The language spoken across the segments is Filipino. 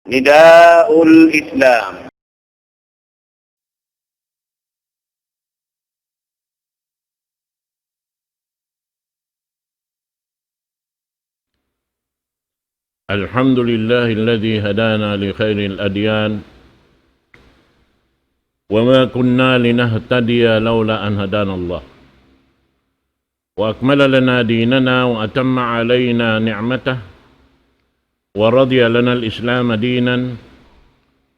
نداء الإسلام. الحمد لله الذي هدانا لخير الأديان وما كنا لنهتدي لولا أن هدانا الله وأكمل لنا ديننا وأتم علينا نعمته ورضي لنا الإسلام دينا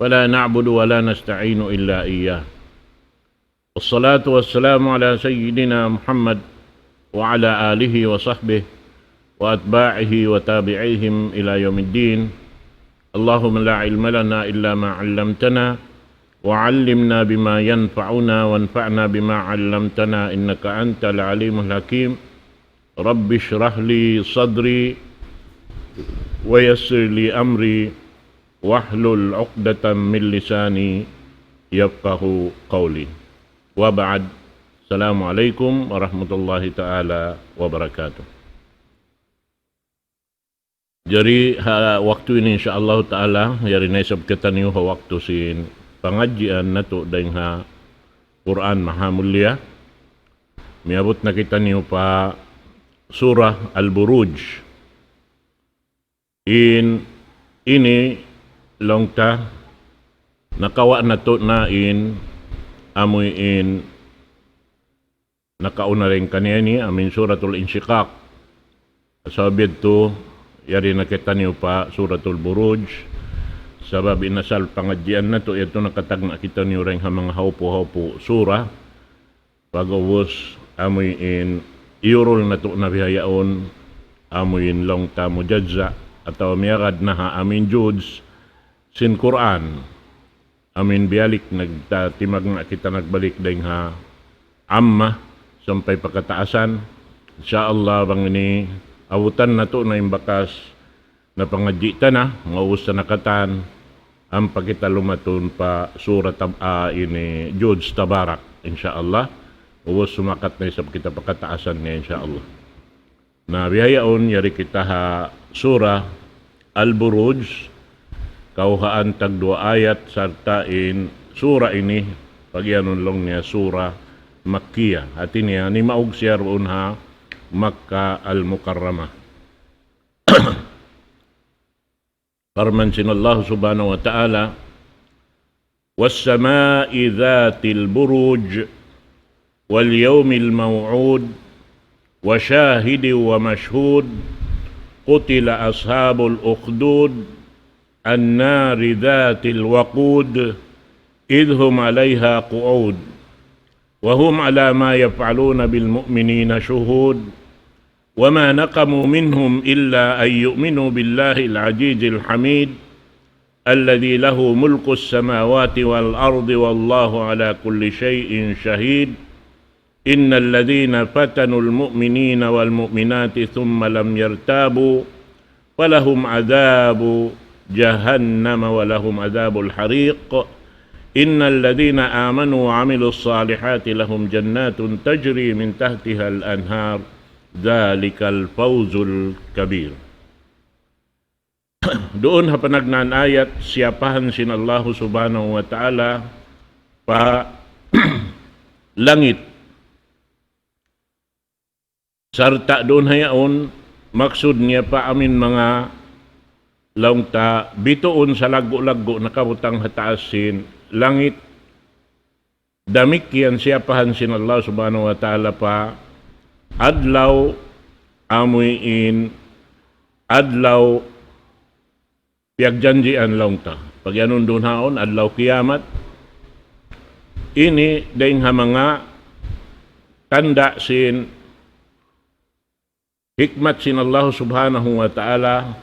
فلا نعبد ولا نستعين إلا إياه. والصلاة والسلام على سيدنا محمد وعلى آله وصحبه وأتباعه وتابعيهم إلى يوم الدين. اللهم لا علم لنا إلا ما علمتنا وعلمنا بما ينفعنا وانفعنا بما علمتنا إنك أنت العليم الحكيم. رب اشرح لي صدري ويسر لي أمري واحلل عقدة من لساني يفقه قولي. وبعد، السلام عليكم ورحمة الله تعالى وبركاته. Jadi waktu ini insyaAllah ta'ala yari naisab kita niyo waktu sin pengajian nato dahing ha Quran Maha Mulia. Miabot na kita niyo pa surah Al-Buruj. Ini longta nakawa nato na amoy nakauna rin kaniya ni amin suratul Insyiqaq. Sabid to yari nakita niyo pa suratul Buruj. Sabab inasal pangadjian na to, ito nakatagna kita niyo rin ha mga haupo-haupo surah. Pagawos amoy iurol na to na bihayaon amoy long tamo jadza atau miyagad na ha amin juds sin Quran. Amin bialik nagtatimag na kita nagbalik dahing ha amma sampai pagkataasan. Insyaallah bang ini awutan na to na imbakas na pangadjita na mauus na nakatan ang pagkita lumatun pa surat ini Judes Tabarak insyaallah. Uwas sumakat na isap kita pagkataasan niya insyaallah. Na bihayaon yari kita ha surah Al-Buruj kauhaan tag 2 ayat sartain surah ini pagyanon long niya surah Makkiyah. Hati niya ni maug siya roon ha Makkah Al-Mukarramah. Firman sin Allah subhanahu wa ta'ala, وَالسَّمَاءِ ذَاتِ الْبُرُوجِ وَالْيَوْمِ الْمَوْعُودِ وَشَاهِدٍ وَمَشْهُودٍ قُتِلَ أَصْحَابُ الْأُخْدُودِ النَّارِ ذَاتِ الْوَقُودِ إِذْ هُمْ عَلَيْهَا قُعُودٌ وهم على ما يفعلون بالمؤمنين شهود وما نقموا منهم إلا أن يؤمنوا بالله العزيز الحميد الذي له ملك السماوات والأرض والله على كل شيء شهيد إن الذين فتنوا المؤمنين والمؤمنات ثم لم يرتابوا فلهم عذاب جهنم ولهم عذاب الحريق إن الذين آمنوا وعملوا الصالحات لهم جنات تجري من تحتها الأنهار ذلك الفوز الكبير. Doon hapanagnan ayat siyapahan sin Allah subhanahu wa ta'ala pa langit. Sarta doon hayaon maksud niya pa amin mga laungta bituon sa lago-lago nakabutang hataasin langit. Damikyan siyapahan sin Allah subhanahu wa ta'ala pa adlaw amuyin adlaw piyagjanjian laungta. Pag yanon doon haon adlaw kiyamat ini dahing ha mga tanda sin hikmat sin Allah subhanahu wa ta'ala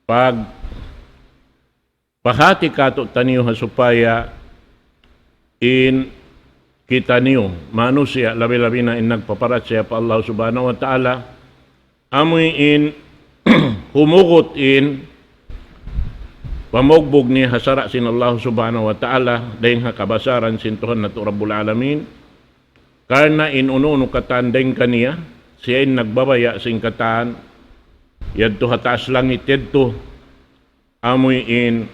pag pahati kato taniyo ha supaya kita niyo manusia labi-labi na nagpaparat siya pa Allah subhanahu wa ta'ala amoy humugot pamogbog ni hasara sin Allah subhanahu wa ta'ala dahing ha kabasaran sin Tuhan na to Rabbul Alamin karna uno katandeng kaniya siya nagbabaya sin katan yadto hataas langit yadto amuyin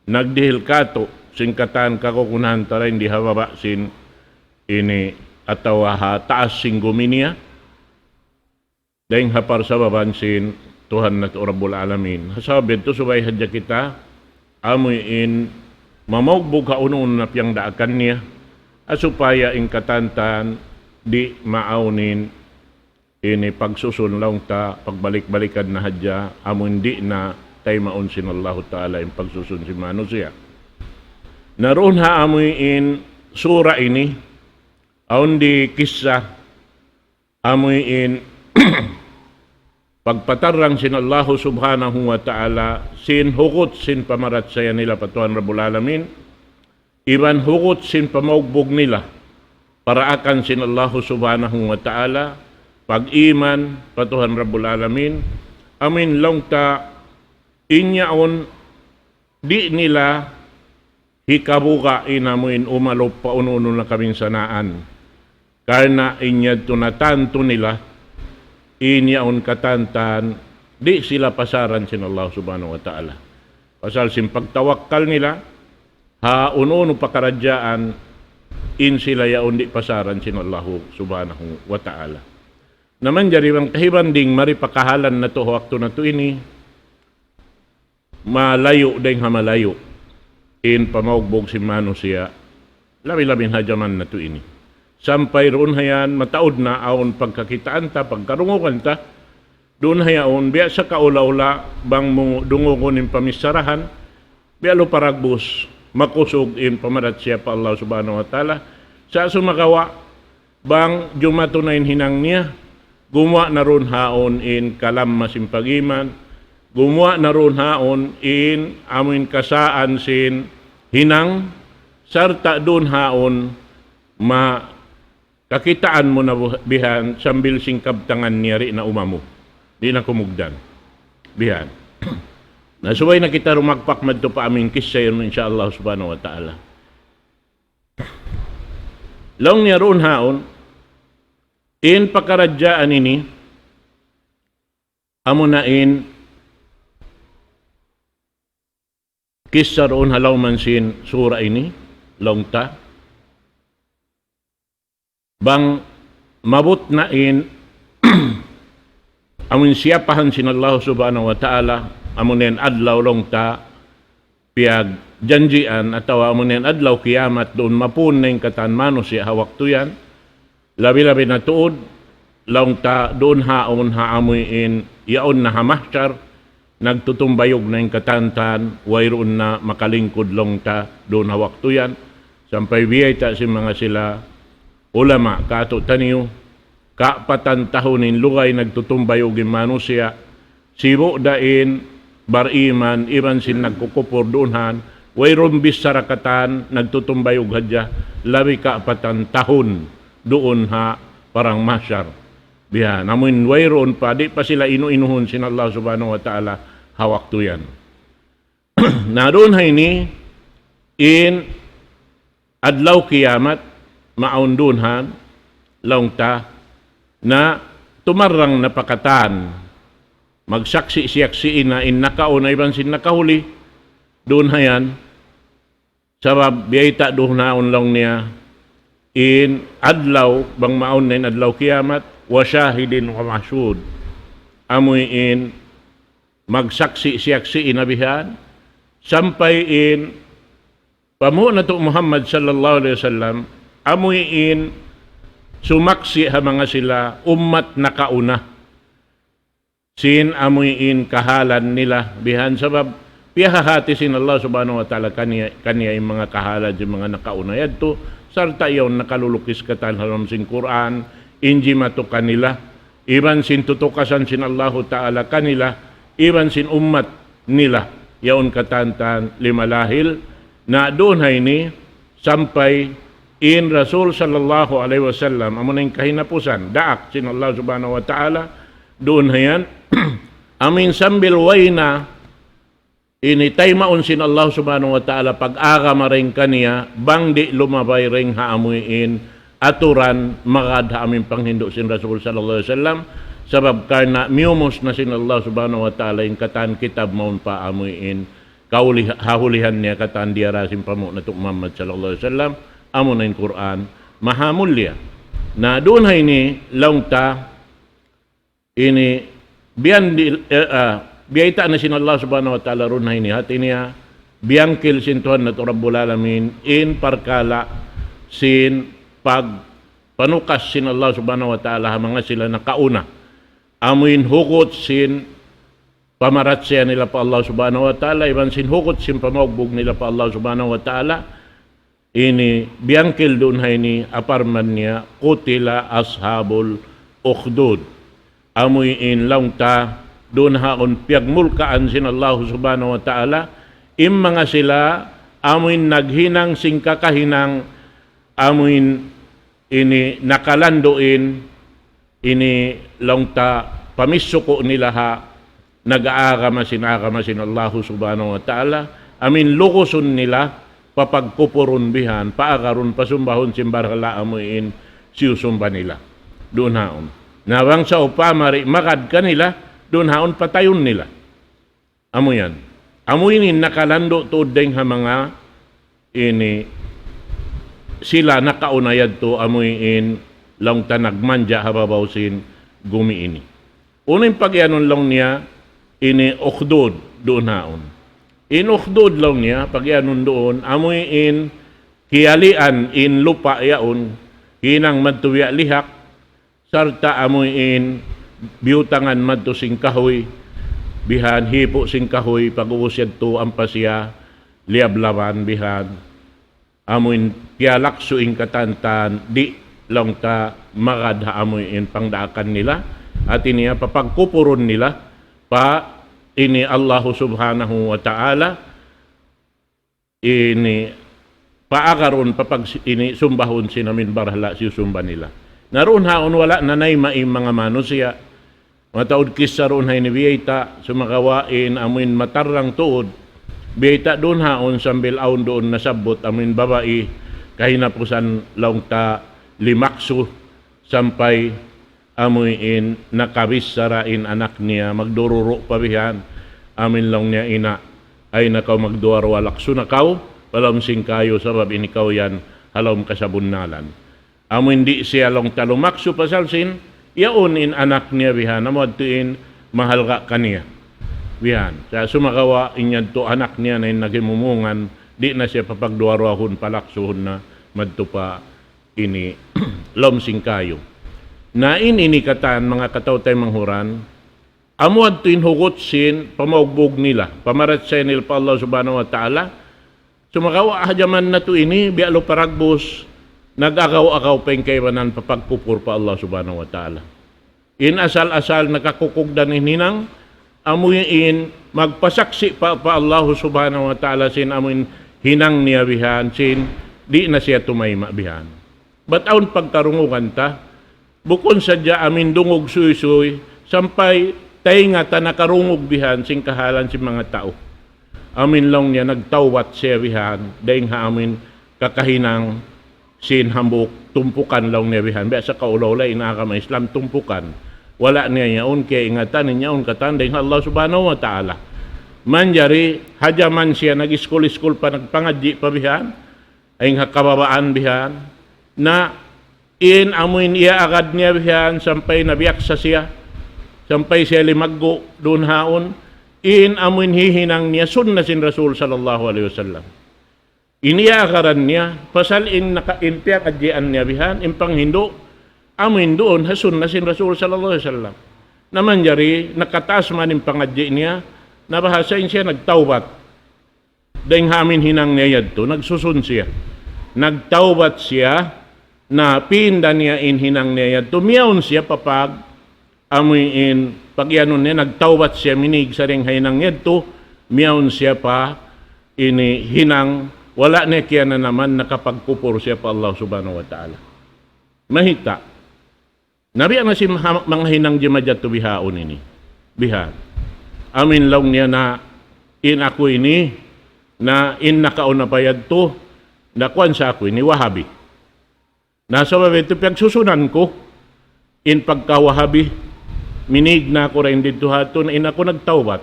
nagdihil kato singkatan kakukunan tara hindi hababa sin ini ataw taas sing guminia dahing hapar sa babansin Tuhan na Rabbul Alamin. Hasabid to subay hadya kita amuyin mamaugbog kaunon na piyang daakan niya asupaya ing katantan di maaunin ini pagsusunlaw ta pagbalik-balikan na hadya amun di na tayo maunsin Allah Ta'ala ing pagsusun si manusia. Naroon ha amuyin sura ini aun di kisah amuyin pagpatarang sin Allah subhanahu wa ta'ala sin hukot sin pamarat saya nila patuhan Rabbul Alamin iban hukot sin pamaugbog nila para akan sin Allah subhanahu wa ta'ala pag-iman patuhan Rabbul Alamin amin lang ta inyaon di nila hikabuka inamuin umalop pa ununo na kaming sanaan karena inyad tunatanto nila inyaon katantan di sila pasaran sin Allah subhanahu wa ta'ala pasal sin pagtawakkal nila ha ununo pakaradyaan in sila yaon di pasaran sin Allah subhanahu wa ta'ala naman jari bang kahibanding maripakahalan na to wakto na to ini malayo ding hamalayo in pamaugbog si manusia labi-labing hajaman na to ini sampay roon hayan mataod na aon pagkakitaan ta pagkarungukan ta doon hayaon biya sa kaula-ula bang mo dungugon in pamisarahan biya lo paragbus makusog in pamarat siya pa Allah subhanahu wa ta'ala sa sumakawa bang jumatunayin hinang niya gumawa na ron haon in kalam masimpagiman gumawa na ron haon in amin kasaan sin hinang sarta doon haon kakitaan mo na bihan sambil singkab tangan niyari na umamo. Di na kumugdan. Bihan. Nasuway na kita rumagpak madto pa aming kisya yun insyaAllah subhanahu wa ta'ala. Long niya roon haon, in pakaradyaan ini, amo na in kisya roon halaw man sin sura ini, long ta, bang mabut na in amun siyapahan sin Allah subhanahu wa ta'ala amunin adlaw long ta piag janjian atawa amunin adlaw kiamat doon mapun na yung katan manusia hawak tuyan labi-labi na tuod long ta doon haon haamoy in yaon na hamahsyar nagtutumbayog na yung katantan wayroon na makalingkod long ta doon hawak tuyan sampay biyay ta si mga sila ulama kato taniyo kaapatan tahonin lugay nagtutumbay og manusia sibo dain bariman iban sin nagkukupor doonhan wayron bis sarakatan nagtutumbay og hadya labi kaapatan tahon doon ha parang masyar biya namun wayron pa di pa sila inu-inuhon sin Allah subhanahu wa ta'ala hawak tuyan na doon ha ini in adlaw kiyamat maundunhan long ta na tumarang napakatan magsaksi-siyaksi na in nakauna iban sin nakahuli doon hayan sabab biyayta doon naon lang niya in adlaw bang maun na in adlaw kiyamat wa syahidin wa mahsyud amoy in magsaksi-siyaksi inabihan sampay in pamu na to Muhammad sallallahu alaihi wasallam amoy in sumaksi ha mga sila ummat na kauna sin amoy in kahalan nila bihan sabab piyahahati sin Allah subhanahu wa ta'ala kaniya yung mga kahalan yung mga nakauna yadto sarta yon nakalulukis katan halam sin Quran inji mato kanila iban sin tutukasan sin Allah ta'ala kanila iban sin ummat nila yaon katantan limalahil na doon hay ni sampay in Rasul sallallahu alaihi wasallam amon ning kahinapusan daak sin Allah subhanahu wa ta'ala doon hayan amin sambil wayna initay maun sin Allah subhanahu wa ta'ala pag-aga maring kaniya bang di lumabay ring haamuin aturan magad ha amin panghindo sin Rasul sallallahu alaihi wasallam sabab karna miumos na sin Allah subhanahu wa ta'ala in katan kitab maun pa amuin hahulihan niya katan diarasin pamo na Muhammad sallallahu alaihi wasallam amo na in Quran mahamulya na doon hay ni laungta ini biyaita na sin Allah subhanahu wa ta'ala ron hay ni hati niya biyangkil sin Tuhan na Rabbul Alamin in parkala sin pag panukas sin Allah subhanahu wa ta'ala mga sila na kauna amuin hukot sin pamarat siya nila pa Allah subhanahu wa ta'ala iban sin hukot sin pamagbog nila pa Allah subhanahu wa ta'ala ini biyangkil doon hay ni aparman niya kutila ashabul ukhdud amuy in laungta doon haon piyagmulkaan sin Allah subhanahu wa ta'ala mga sila amuin naghinang sing kakahinang amuin ini nakalanduin ini laungta pamisuko nila ha nag-aagamasin Allah subhanahu wa ta'ala amin lukusun nila papagpupurun bihan paagaron pasumbahon simbarhala amuin siyusumba nila doon haon nawang sa upamari makad kanila doon haon patayon nila amuyan amuinin nakalando tudeng ha mga ini sila nakaunayad to amuin lang tanagmanja hababawsin gumiini unin pagyanon lang niya ini ukhdud doon haon in ukhdud lang niya pagyanon doon amuin hiyalian in lupa yaon hinang madtuya lihak sarta amuin biutangan madto sing kahoy bihan hipo sing kahoy pag-uusyad to ang pasya liablawan bihan amuin pialakso ing katantan di lang ta makadha amuin pangdaakan nila at iniya papagkupuron nila pa ini Allah subhanahu wa ta'ala ini paagaron papag ini sumbahon sinamin barhala si sumba nila naroon haon wala nanay maing mga manusia mataod kisa roon hay ni biyayta sumakawain amuin matarang tuod biyayta doon haon sambil aon doon nasabot amuin babae kahinapusan lang ta limakso sampay amuin nakabis sarain anak niya magdururo pabihan amin lang niya ina ay nakaw magduwar walakso nakaw palamsing kayo sabab inikaw yan halom kasabunnalan amuin di siya lang talumakso pasalsin yaon in anak niya bihan amuadtuin mahal ka kaniya bihan sa sumakawa inyan to anak niya na nagimumungan di na siya papagduwarwahon palaksuhon na madtupa ini lomsing kayo na inikatan mga katawtay manghuran amuad tuin hugot sin pamaugbog nila pamarat sa nila pa Allah subhanahu wa ta'ala sumakawa hajaman na to ini bialo paragbos nag-agaw-agaw pa yung kaibanan papagpupur pa Allah subhanahu wa ta'ala in asal-asal nakakukugdan hinang amuyin magpasaksi pa Allah subhanahu wa ta'ala sin amuin hinang niya bihan sin di na siya tumayma bihan ba't aun pagkarungukan ta bukon sadya amin dungog suy-suy sampay tayo nga ta nakarungog bihan sing kahalan si mga tao amin lang niya nagtawat siya bihan dahil ha amin kakahinang sin hambuk tumpukan lang niya bihan biya sa kaulaw inaka ma Islam tumpukan wala niya yaon kaya ingatan niya yaon katan dahil Allah subhanahu wa ta'ala manjari hajaman siya nag-iskul-iskul pa nagpangadji pa bihan ay kababaan bihan na in amuin iya agad niya bihan sampay nabiyak sa siya sampay siya limaggo doon haon in amuin hihinang niya sunna sin Rasul sallallahu alaihi wasallam iniakaran niya pasal in nakaintiyak adjian niya bihan in panghindo amuin doon hasun na sin Rasul sallallahu alaihi wasallam naman jari nakataas man in pangadji niya nabahasain siya nagtawbat dahil hamin hinang niya yadto nagsusun siya nagtawbat siya na pinda niya in hinang niya tumiyaon siya papag amuin pagyanon niya nagtawbat siya minig sa ring hinang niya miyaon siya pa ini hinang wala niya kaya na naman nakapagpupur siya pa Allah subhanahu wa ta'ala mahita nabiya na si mga hinang jimadya to bihaon ini bihan amin lang niya na in ako ini na in nakauna payad to nakuan sa ako ini wahabi nasa babito pagsusunan ko in pagkawahabi minig na ako rin dito haton, ina ko nagtawbat.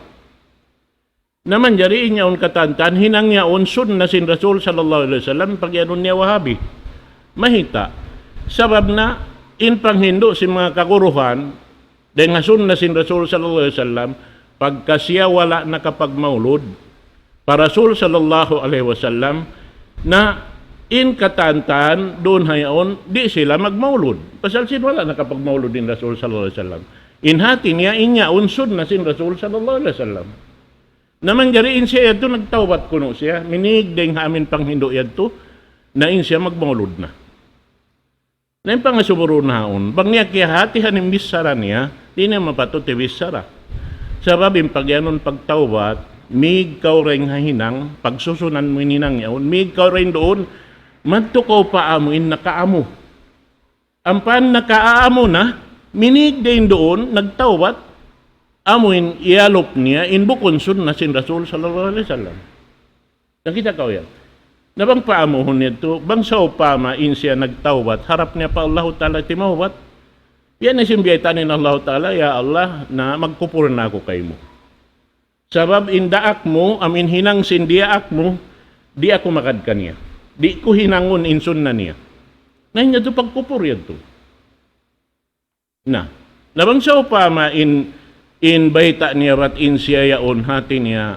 Naman jari niya on katantan, hinang niya on sun na sin Rasul sallallahu alaihi wasallam pag yanon niya wahabi. Mahita. Sabab na, in panghindo si mga kaguruhan, dahil nga sun na sin Rasul sallallahu alaihi wasallam, pagka siya wala nakapagmaulod, para Rasul sallallahu alaihi wasallam, na in katantan, doon hayon, di sila magmaulod. Pasal sin wala nakapagmaulod din Rasul sallallahu alaihi wasallam. Inhati niya, inya unsod na sin Rasul sallallahu alaihi wasallam. Naman jariin siya ito, nagtawbat kuno siya, minig ding amin panghindo ito, na in siya magmaulod na. Na yung pangasuburo naon, pag niya kihatihan yung bisara niya, di niya mapato ti bisara. Sabab yung pagyanon pagtawbat, mig kaw rin hahinang, pagsusunan mo ininang yaon, mig kaw rin doon, magtukaw pa amuin nakaamo. Ang pan nakaamo na, minig din doon, nagtawbat, amuin ialop niya, inbukonsun na sin Rasul sallallahu alaihi wasallam. Nakita ka yan. Nabang paamuhon nito, bang sa upama in siya nagtawbat, harap niya pa Allah Ta'ala timawbat. Yan na simbiyatan ni Allah Ta'ala, ya Allah, na magkupuran na ako kay mo. Sabab indaak mo, amin hinang sindiaak mo, di ako makadka niya. Di ko hinangon insun na niya. Na niya ito pagkupur yan to. Na, nabang sa upama in baita niya rat in siya yaon hati niya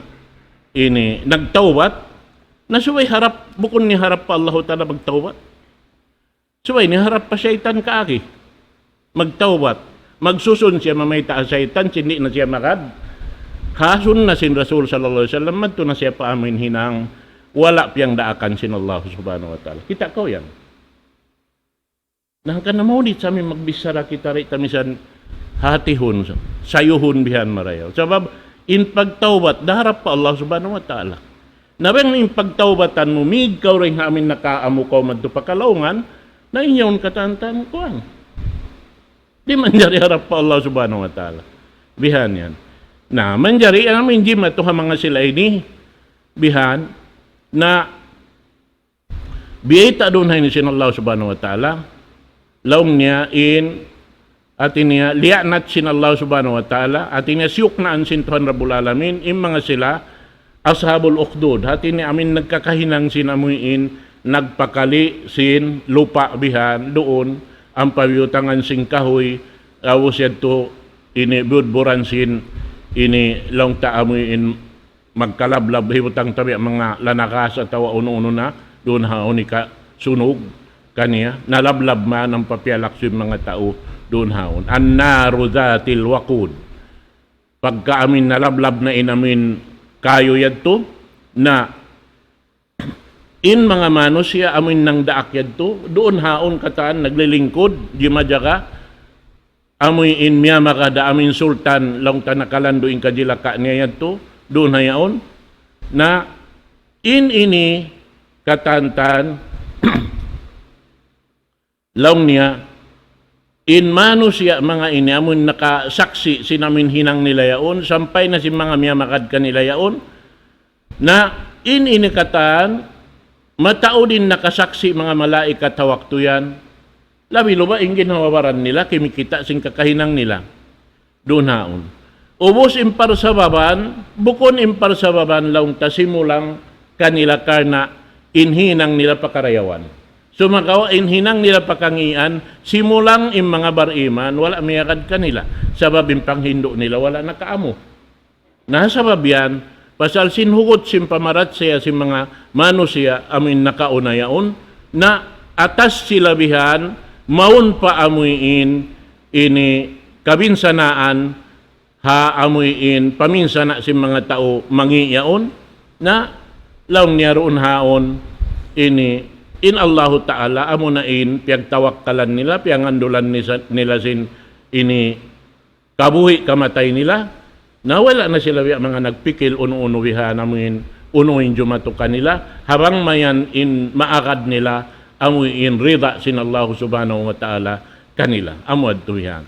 ini nagtawbat, na suway harap, bukon ni harap pa Allah Ta'ala magtawbat. Suway ni harap pa syaitan kaaki. Magtawbat. Magsusun siya mamay taas syaitan, hindi na siya makad. Hasun na sin Rasul sallallahu alaihi wasallam, madto na siya paamin hinang, wala piyang daakan sin Allah subhanahu wa ta'ala. Kita ko yan. Nangka na maunit sa amin magbisara kita rin tamisan hatihon, sayuhon bihan marayaw. Sabab, in pagtawbat, daharap pa Allah subhanahu wa ta'ala. Nabang yung pagtawbatan mo, mig kaw rin amin nakaamu ko magdupakalaungan, na inyaon katantan ko ang. Di manjari harap pa Allah subhanahu wa ta'ala. Bihan yan. Na manjari, amin di matuha mga sila ini, bihan, na biyita doon hay ni sin Allah subhanahu wa ta'ala, laong niya in, atin niya, lianat sin Allah subhanahu wa ta'ala, atin niya siyuk na ansin Tuhan Rabbul Alamin, im mga sila, Ashabul Ukhdud, hati ni amin nagkakahinang sinamuin, nagpakali sin lupa bihan doon, ang pabiyutangan sing kahoy, awos yato, ini budburan sin, ini long taamuin, magkalablab, hibutang tabi mga lanakas at tawa uno-uno na, doon haon ka sunog kaniya, nalablab man ang papialak sin mga tao, doon haon. An-naru dhatil waqud. Pagka amin nalablab na inamin, kayo yadto na in mga manos siya amin ng daak yadto doon haon kataan naglilingkod di madyaga amoy in miya makada amin sultan lang tanakalandoin kadilaka niya yadto doon hayaon na in ini katantan lang niya in mano siya mga ini amon nakasaksi sinamin hinang nila yaon sampay na si mga miyamakad kanila yaon na in inikatan matao din nakasaksi mga malaikat hawak tuyan labi lo ba ingin hawawaran nila kimikita sing kakahinang nila doon haon ubos impar sa baban bukon impar sa baban laung tasimulang kanila karna inhinang nila pakarayawan. Sumakaw, hinang nila pakangian, simulang yung mga bariman, wala mayakad kanila. Sabab yung panghindo nila, wala nakaamo. Nasabab yan, pasal sinhugot simpamarat siya si mga manusia, amin nakaunayaon, na atas sila bihan, maun pa amuin, ini kabinsanaan, ha amuin, paminsana si mga tao mangiyaon, na laong niya roon haon, ini, in Allahu Ta'ala amunain piyagtawakkalan nila piyangandulan nila sin ini kabuhi kamatay nila nawala na sila mga nagpikil uno-uno biha namin unuin jumatukan nila habang mayan in maakad nila amuin rida sin Allah subhanahu wa ta'ala kanila amuad tuwihan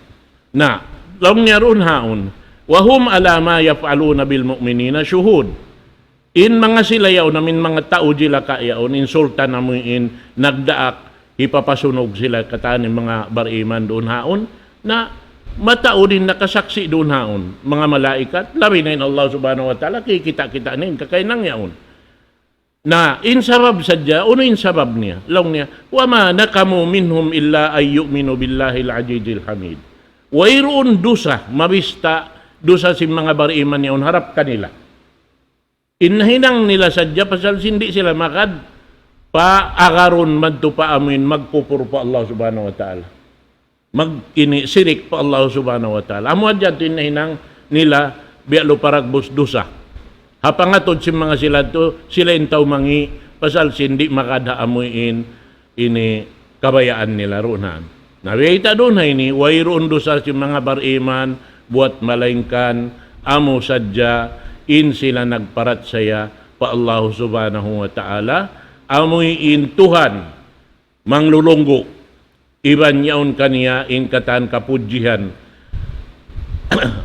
na laong niya roon haon wahum ala ma yaf'aluna bil mu'minina syuhud. In mga sila yaw namin mga tao jila ka yaon, insulta namin in nagdaak, ipapasunog sila kataan ng mga bariman doon haon, na matao din nakasaksi doon haon. Mga malaikat, labi na in Allah subhanahu wa ta'ala, kikita-kita na yun, kakainang yaon. Na insabab sadya, uno insabab niya, long niya, wama nakamu minhum illa ay yu'minu billahi al-ajijil hamid. Wairoon dusa, mabista, dusa si mga bariman niya, harap kanila. Inhinang nila sadya, pasal hindi sila makad, paagaron madto pa amin, magpupuro pa Allah subhanahu wa ta'ala. Mag-sirik pa Allah subhanahu wa ta'ala. Amo adyan inhinang nila, bialo paragbos dusa. Hapangatod si mga sila intaw mangi, pasal sindi makada amuin, ini kabayaan nila runan. Nawita doon na ini, wayroon dosa si mga bariman, buat malaingkan, amo sadya, in sila nagparat saya, pa Allah subhanahu wa ta'ala, amoy in Tuhan, manglulunggo, iban yaon kaniya, in katan kapudjihan,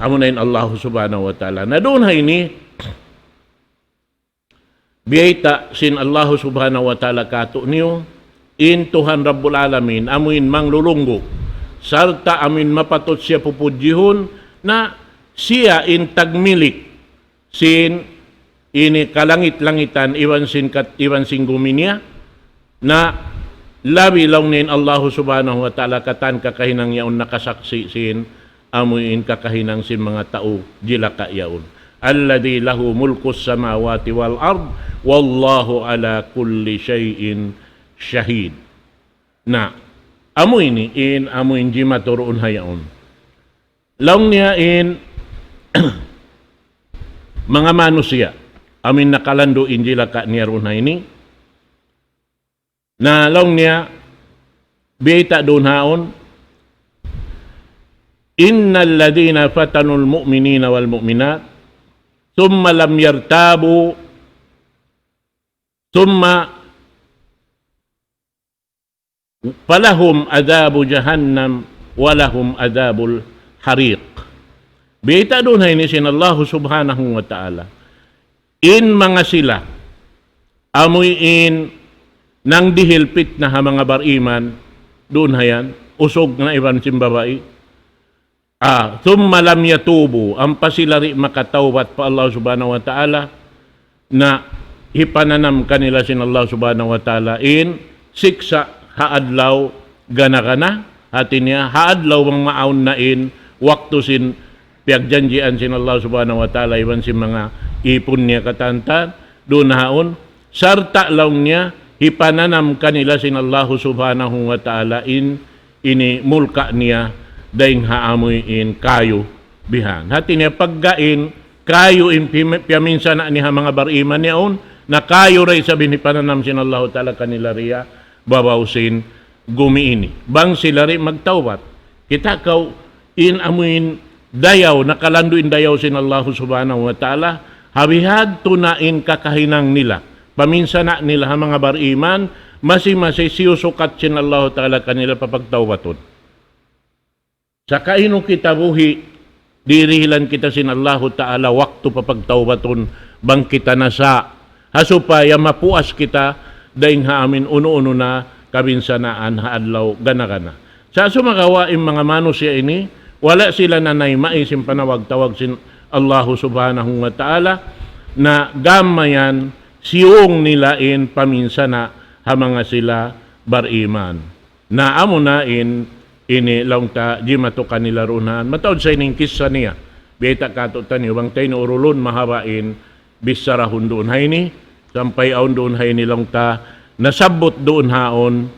amo na in Allah subhanahu wa ta'ala. Na doon na ini, biyayta sin Allah subhanahu wa ta'ala kato niyo, in Tuhan Rabbul Alamin, amuin manglulunggo, sarta amin mapatot siya pupudjihon, na siya in tagmilik, sin ini kalangit-langitan, iwan sin guminya, na labi lang nin Allah subhanahu wa ta'ala katan kakahinang yaon nakasaksi sin, amuin kakahinang sin mga tao, jilaka yaon. Alladhi lahu mulkus samawati wal ard wallahu ala kulli syai'in syahid. Na amo ini in amo in jima turuun hayaon. Long niya in mga manusia amin nakalando injila ka niya ron ini. Na long niya biyita doon haon, innal ladina fatanul mu'minina wal mu'minat thumma lam yartabu thumma falahum adabu jahannam walahum adabul hariq. Bita doon na inisin Allah subhanahu wa ta'ala, in mga sila amoy in nang dihilpit na mga bariman doon hayan usog na iban simbabai. Thumma lam yatubu, ang pasilari makatawat pa Allah subhanahu wa ta'ala, na hipananam kanila sin Allah subhanahu wa ta'ala in siksa haadlaw gana-gana, hati niya haadlaw mang maun na in waktu sin piagjanjian sin Allah subhanahu wa ta'ala iban sin mga ipon niya katantan doon haon, sarta lang niya hipananam kanila sin Allah subhanahu wa ta'ala in ini mulka niya daing haamoy in kayo bihan. Hati niya paggain, kayo in piyaminsa na niya mga bariman niyaon, na kayo ray sabi ni pananam sin Allah ta'ala kanila riya, babawsin gumiini. Bang sila rin magtawat. Kita kaw in amuin dayaw, nakalando in dayaw sin Allah subhanahu wa ta'ala, habihad tunain kakahinang nila. Paminsa na nila mga bariman, masi-masi siyusukat sin Allah ta'ala kanila papagtawaton. Sa kaino kita buhi, dirihilan kita sin Allah ta'ala waktu papagtawbaton, bang kita nasa, hasupaya mapuas kita, daing haamin uno-uno na kabinsanaan haadlaw gana-gana. Sa sumakawain mga manusya ini, wala sila nanay maisim panawag-tawag sin Allah subhanahu wa ta'ala, na gamayan siyong nilain paminsana hamanga sila bariman. Na amo na in ini lang ta di matukan nila runan matawad sa ining kisa niya beta kato tani bang tayo urulon mahabain bisarahon doon hay ni sampay aon doon hay ni lang ta nasabot doon haon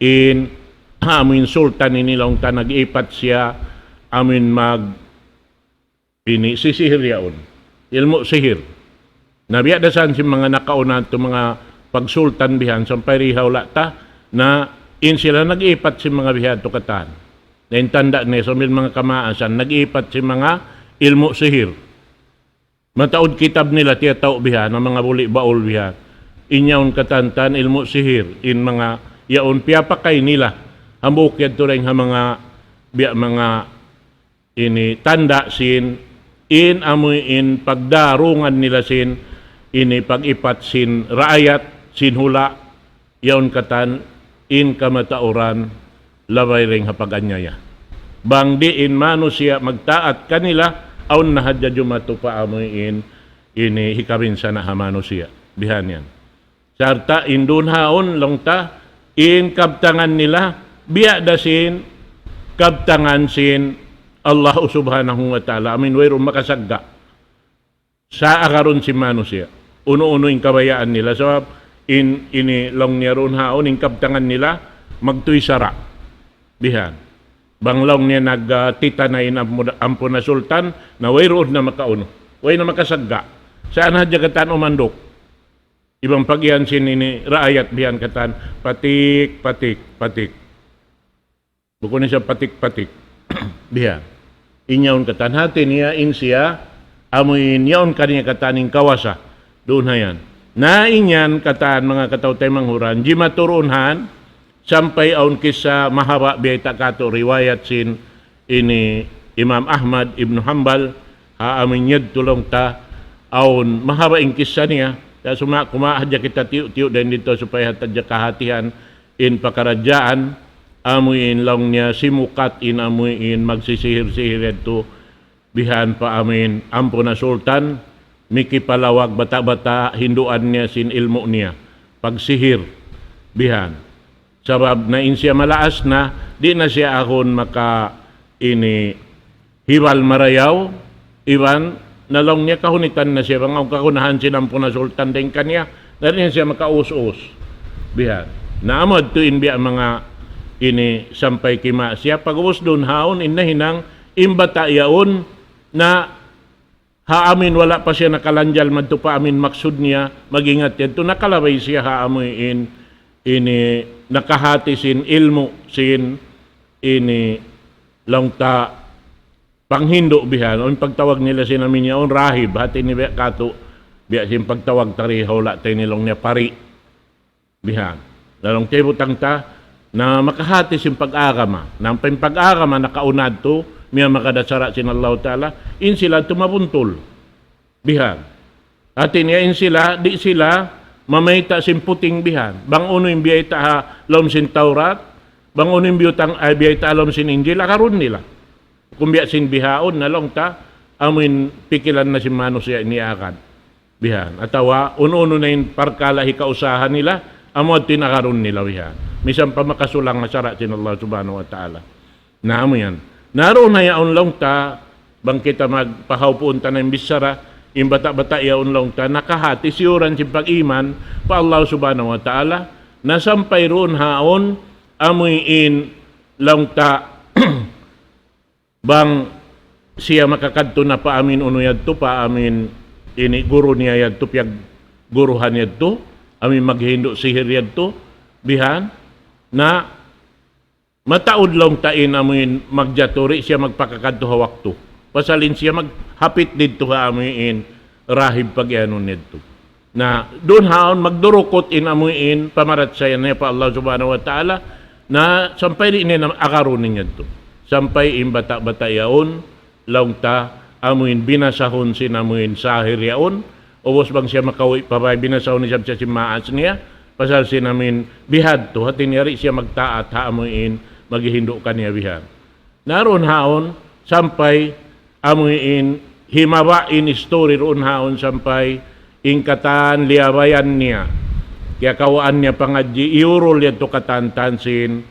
in amin sultan ini lang ta nag-ipat siya amin mag ini sisihir yaon ilmu sihir nabiya dasan si mga nakaunan to mga pagsultan bihan sampay rihaw ta na in sila nag-ipat si mga bihato katan. Na tanda ni sa mga kamaasan, nag-ipat si mga ilmu sihir. Mataod kitab nila tiyataw biha, ng mga buli baul biha. Inyaon katantan ilmu sihir, in mga yaon piyapakay nila. Hambuk yan to rin mga ini tanda sin, in amoy in pagdarungan nila sin, ini pag-ipat sin raayat, sin hula, yaon katan, in kamatauran labay ring hapaganyaya. bang diin manusia magtaat kanila aun nahadya jumato pa amoyin ini hikarin sana ha manusia bihan yan sarta indun haon longta in kabtangan nila biya dasin kabtangan sin Allah subhanahu wa ta'ala amin wayro makasagga sa akaron si manusia uno-uno yung kabayaan nila so ini long niya ron haon in kabtangan nila magtuy sara bihan banglong niya nagtitanayin ampo na sultan na way rood na makauno way na makasagga saan hadya katan umandok ibang pagyan sinini raayat bihan katan patik bukod niya patik bihan inyaon katan hati niya insiya amoy inyaon kaniya kataning kawasa doon na yan na inyan katan mga katawtay manghuran di maturunhan sampai aun kisah mahaba biyata kato riwayat sin ini Imam Ahmad Ibn Hanbal amin yad tulong ta aun mahaba in kisah niya kaya kumahadya kita tiyo din dito supaya tadya kahatihan in pakarajaan amuin lang niya simukat in amuin magsisihir-sihir ito bihan pa amin ampo na sultan miki palawag bata-bata hinduan niya sin ilmu niya pagsihir bihan sabab na in siya malaas na di na siya akon maka ini hiwal marayaw iwan nalong niya kahunitan na siya bang kakunahan sinampo na sultan din kanya dahil siya makaus-us bihan naamod to inbi ang mga ini sampay kima siya pag-uus doon haon inahinang imbata yaon na haamin wala pa siya nakalanjal madto pa amin maksud niya magingat yan to nakalaway siya haamoyin ini nakahati sin ilmu sin ini langta panghindo bihan on pagtawag nila sin amin yaon rahib hati ni biya kato biya sin pagtawag tari hawla tayo nilong niya pari bihan lalong tayo butang ta na makahati sin pag-agama na pag-agama nakaunad to miya makadasara sin Allah Ta'ala in sila tumabuntol bihan hati niya in sila di sila mamayta sin puting bihan bang uno yung biyayta ha lom sin Taurat bang uno yung biyayta lom sin Injil akaroon nila kung biya sin bihaon na long ta amin pikilan na si Mano siya iniakan bihan atawa uno-uno na yung parkala hikausahan nila amod tinakaroon nila bihan misan pa makasulang masara sin Allah subhanahu wa ta'ala na amo yan naroon na yaon long ta bang kita magpahawpuun ta na yung bisara yung bata-bata yaon long ta nakahati siyuran si pag-iman pa Allah subhanahu wa ta'ala nasampay roon haon amoy in long ta bang siya makakadto na pa amin uno yadto pa amin ini guru niya yadto piyag guruhan yadto amin maghindo sihir yadto bihan na mataod long tain amin magjaturi siya magpakakadto hawakto pasalin siya maghapit dito ha amuin rahib pagyanon nito na doon haon magdurukot in amuin pamarat sayan niya pa Allah subhanahu wa ta'ala na sampay din na akarunin niya to sampay in bata-bata yaon laong ta amuin binasahon sin amuin sahir yaon ubos bang siya makawi pabay binasahon niya sa simaas niya pasal sin amin bihad to hatin yari siya magtaat ha amuin maghihindo kaniya bihad naroon haon sampay amuin himabain story roon haon sampay ingkatan liabayan niya kaya kawaan niya pangadji iurol yan to katantansin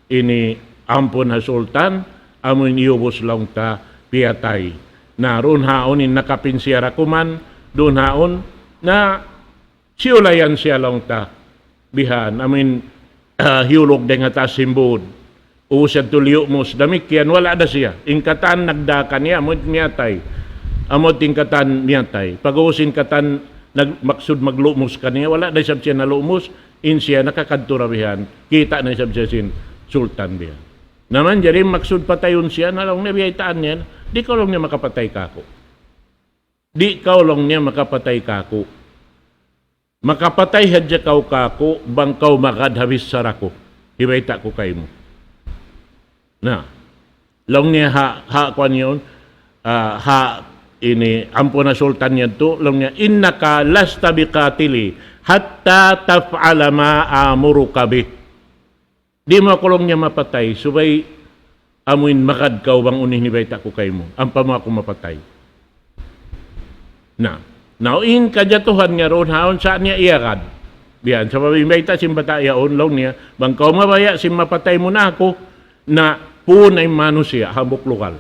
ini ampon ha sultan amuin iubos lang ta piyatay na roon haon in nakapinsiyara kuman doon haon na siulayan siya lang ta bihan amuin hiulog den nga ta simbod usad tuliyo mos damikyan wala da siya ingkatan nagdakan niya amot niyatay amot ingkatan niyatay pag-uusin katan nagmaksud maglumos kaniya wala da sab siya nalumos in siya nakakadturabihan kita na sab siya sin sultan biya naman jari maksud patayon siya nalong nabiyaitaan niya di ka lang niya makapatay kako di ka lang niya makapatay kako makapatay hadya kaw kako bangkaw makadhabis sarako hibayta ko kay mo na long niya ha kwan yun ha ini ampo na sultan niya to long niya innaka lasta biqatili hatta taf'ala ma amuruka bih di mo kulong niya mapatay subay amuin makadkaw bang unih ni bayta ko kay mo. Ampa mo ako mapatay. Na, nauin kajatuhan nga ron haon sa niya iyakad. Biyan, sa pabimbayta simbata yaon long niya, bang kaw mabaya sim mapatay mo na ako, na punay manusia habok lokal.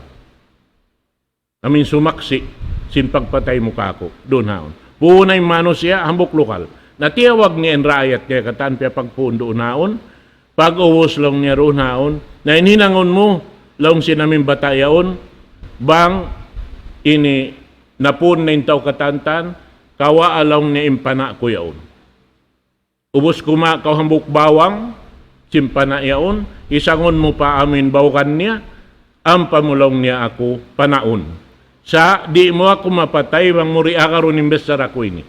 Amin sumaksi, sim pagpatay mo ka ako, doon haon. Punay manusia habok lokal. Natiyawag niya ang raayat niya katan piya pagpuon doon haon, pag-uwos lang niya roon haon, na ininangon mo, lang sinamin bata yaon, bang ini napun na intaw katantan, kawa along niya impana ko yaon. Ubos kuma kaw hambuk bawang, simpana yaon, isangon mo pa amin bawkan niya, ang pamulong niya ako panaon. Sa di mo ako mapatay, bang muri akaron imbes sa ako ini.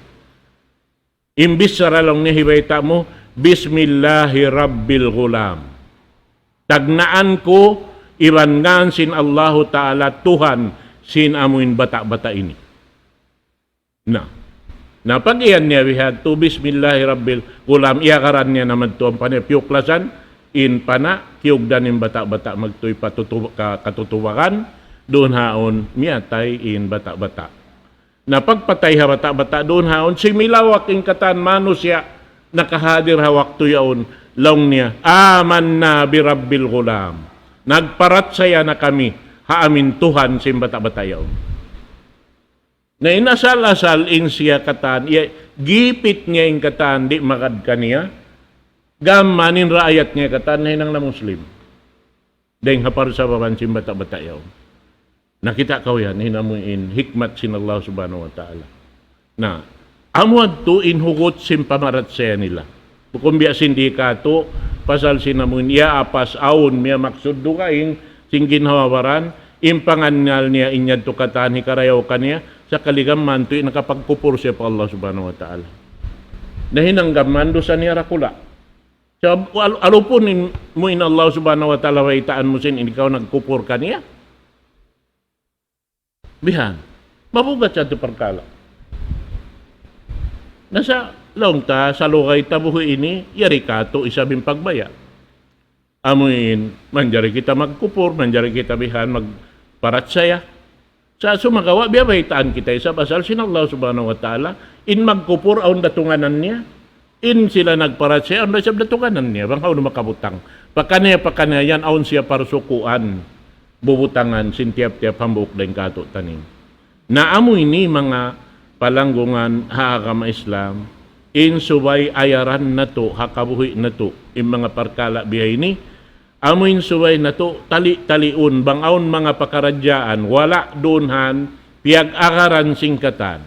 Imbes sa ralong niya hibayta mo, Bismillahi Rabbil Ghulam. Tagnaan ko, ibangan sin Allahu Ta'ala Tuhan, sin amuin bata-bata ini. Na pag iyan niya bihad to Bismillahi Rabbil Ghulam, iyakaran niya naman to ang panipyuklasan, in pana, kiyugdan yung bata-bata magtoy katutuwakan, doon haon, miyatay in bata-bata. Na pagpatay ha bata-bata, doon haon, similawak in katan manus ya, nakahadir hawak to yaon, laong niya, aman na bi Rabbil Ghulam. Nagparat saya na kami, haamin Tuhan sim bata-bata yaon. Na inasal-asal in siya katan, gipit niya in katan, di makad kaniya, gamanin raayat niya katan, hinang na Muslim. Dahil hapar sa babansim bata-bata yaw. Nakita ko yan, hinamuin, hikmat sin Allah subhanahu wa ta'ala. Na, amuad to inhugot sim pamarat saya nila. Kung biyasin di ka to, pasal sinamuin, apas aun, miya maksud do kain, singgin hawawaran, impangangal niya inyad to katan, hikarayaw kaniya, sa kaligaman to nakapagpupur siya pa Allah subhanahu wa ta'ala. Nahinanggaman do sa niya rakula. So, alupon mo in Allah subhanahu wa ta'ala waitaan mo sin, ikaw nagpupur ka niya. Bihan, mabugat siya ito perkala. Nasa long ta, sa lukay tabuhi ini, yari ka to isabing pagbaya. Amuin, manjari kita magkupur, manjari kita bihan magparat saya. Sa sumagawa, biyabaitaan kita isa pasal sin Allah subhanahu wa ta'ala, in magkupur aun datunganan niya, in sila nagparat siya, aun dasab datunganan niya, bang aun makabutang. Pakanya yan, aun siya parsukuan, bubutangan, sintiap-tiap hambuk dan kato tanin. Naamo ini mga palanggungan haagama Islam, in subay ayaran na to, hakabuhi na to, in mga parkala biya ini, amuin subay na to, tali-taliun, bangaon mga pakaradyaan, wala doonhan, piyag-akaran singkatan.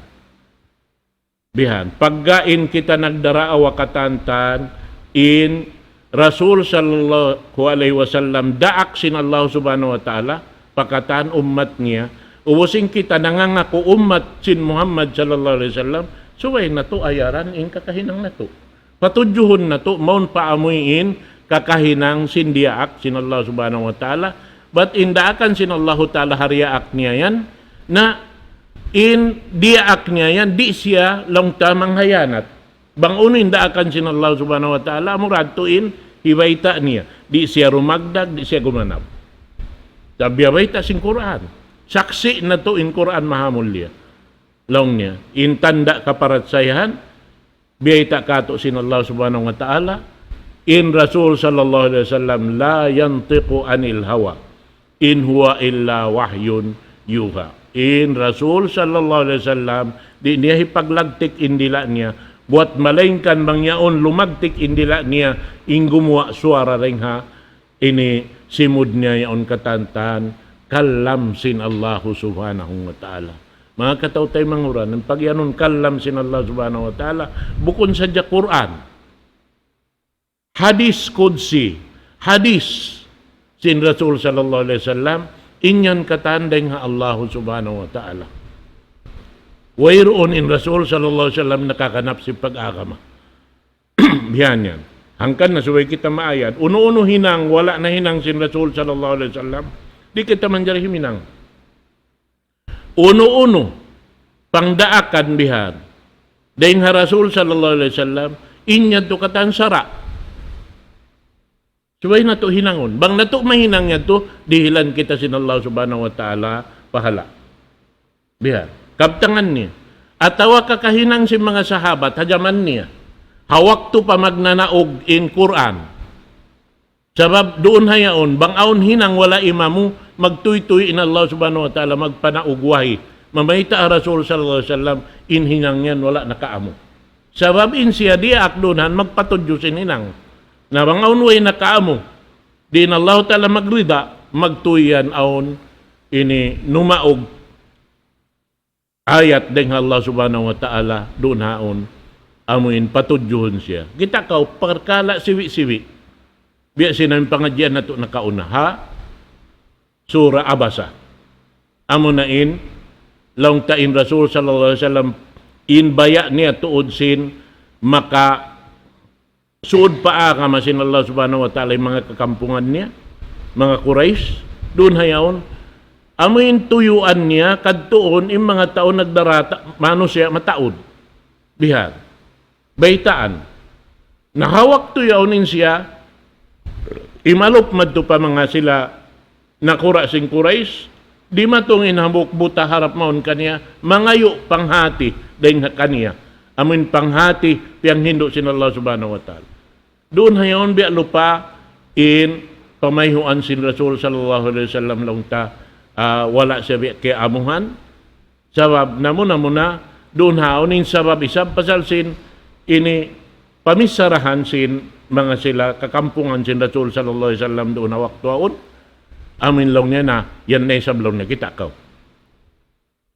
Bihan, paggain kita nagdaraawa katantan, in Rasul sallallahu alaihi wasallam, daak sin Allah subhanahu wa ta'ala, pakatan umat niya, uwasing kita nangangako umat sin Muhammad sallallahu alaihi wasallam, subay na to, ayaran, in kakahinang na to. Patudyuhon na to, maun paamuin, kakahinang sindiaak sin Allah subhanahu wa ta'ala, but indaakan sin Allah ta'ala hariaak niya yan, na in diaak niya yan, di siya lang tamang hayanat. Bang uno indaakan sin Allah subhanahu wa ta'ala, murad tuin, hibayta niya, di siya rumagdag, di siya gumanap. Sabi hibayta sin Quran, saksi na to in Quran mahamulya. Long niya, in tanda kaparatsayahan, biyayta kato sin Allah subhanahu wa ta'ala, in Rasul sallallahu alaihi wasallam la yantiqu anil hawa in huwa illa wahyun yuha. In Rasul sallallahu alaihi wasallam di niya hipaglagtik indila niya buat malaingkan bangyaon lumagtik indila niya ing gumawa suara ringha ini simud niya yaon katantan kalam sin Allah subhanahu wa ta'ala. Mga katautay manguran, ang pagyanon kalam sin Allah subhanahu wa ta'ala bukon sa Quran. Hadis Qudsi, hadis sin Rasul sallallahu alaihi wasallam, inyan katandeng nga Allah subhanahu wa ta'ala. Wayroon in Rasul sallallahu alaihi wasallam nakakanap si pag-agama. Biyan yan. Hangkan na suway kita maayad. Uno-uno hinang, wala na hinang sin Rasul sallallahu alaihi wasallam, di kita manjari himinang. Uno-uno, pangdaakan bihan. Dahil nga Rasul sallallahu alaihi wasallam, inyan to katan sara. Subay na to hinangon. Bang na to mahinang niya to, dihilan kita sin Allah subhanahu wa ta'ala pahala. Biha. Kaptangan niya. At tawa kakahinang si mga sahabat, hajaman niya. Hawak to pa magnanaog in Quran. Sabab doon hayaon, bang aon hinang wala imamu, magtuy-tuy in Allah subhanahu wa ta'ala, magpanaugwahi. Mamayta ang Rasul sallallahu alaihi wasallam, in hinang yan, wala nakaamo. Sabab in siya di akdunan, magpatudyosin hinang. Na bang aon way nakaamo, di in Allah ta'ala magrida, magtuyan aon, ini numaog, ayat deng Allah subhanahu wa ta'ala, doon haon, amuin patudyohon siya. Kita kaw, perkala siwi-siwi, biya sinaming pangadyan na ito nakauna, ha? Surah Abasa. Amo na in, long tain Rasul sallallahu alaihi wasallam, in baya niya tuod sin, maka suod pa ka masin Allah subhanahu wa ta'ala yung mga kakampungan niya, mga Quraysh, doon hayaon, amoy tuyuan niya, kadtuon, yung mga taon nagdarata, mano siya, mataod. Bihar. Baitaan. Nahawak tuyaunin siya, imalop madto pa mga sila, nakura sing Quraysh, di matong inhamok buta harap maon kaniya, mangayo panghati, dahil kaniya. Amin panghati, piyang hindo sin Allah subhanahu wa ta'ala. Doon hayon biya lupa, in pamayhuan sin Rasul sallallahu alaihi wasallam lang ta, wala siya kay amuhan. Sabab namuna doon haonin sabab isab pasal sin ini pamisarahan sin mga sila kakampungan sin Rasul sallallahu alaihi wasallam doon na waktuaon. Amin lang niya na yan na isab lang na kita kaw.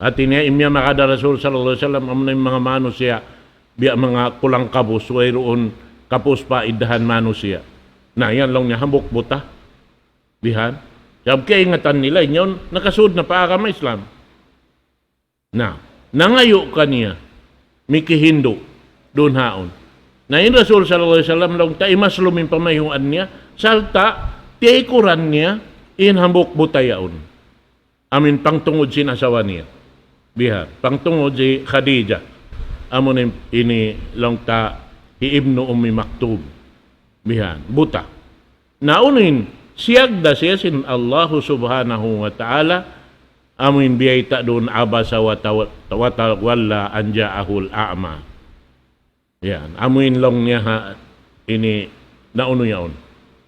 At ini imya makada Rasul sallallahu alaihi wasallam amna yung mga manusia biya mga kulang kabus wayroon kapos pa idahan manusia. Na yan lang niya hambok buta. Bihan. Sabab kaingatan nila, yun, nakasud na paakama Islam. Na, nangayo kaniya, mikihindo, doon haon. Na in Rasul sallallahu alaihi wasallam lang ta imas luming pamayuan niya, salta, tiikuran niya, inhambok butayaon. Amin pangtungod sinasawa niya. Bihar, pangtungod si Khadija. Amon ini lang ta, Ibnu Ummi Maktub. Bihan, buta. Naunin, siyagda siya sin Allah subhanahu wa ta'ala amin biyayta doon abasa wa tawalla anja'ahul a'ma. Yan, amin long niya ha, ini nauno yaon.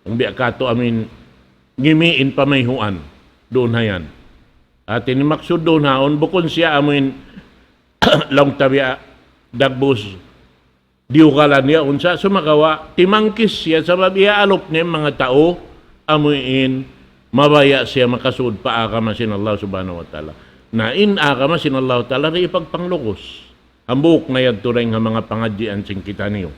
Ang biya kato amin ngimiin pamayhuan doon hayan. At ini maksud doon haon bukon siya amin long tabiya dagbus diugalan niya unsa sumakawa timangkis siya sabab iaalop niya mga tao amuin mabaya siya makasud pa akamasin Allah subhanahu wa ta'ala. Na in akamasin Allah ta'ala rin ipagpanglukos. Hambuk na yan turing nga mga pangadjian sing kita niyo.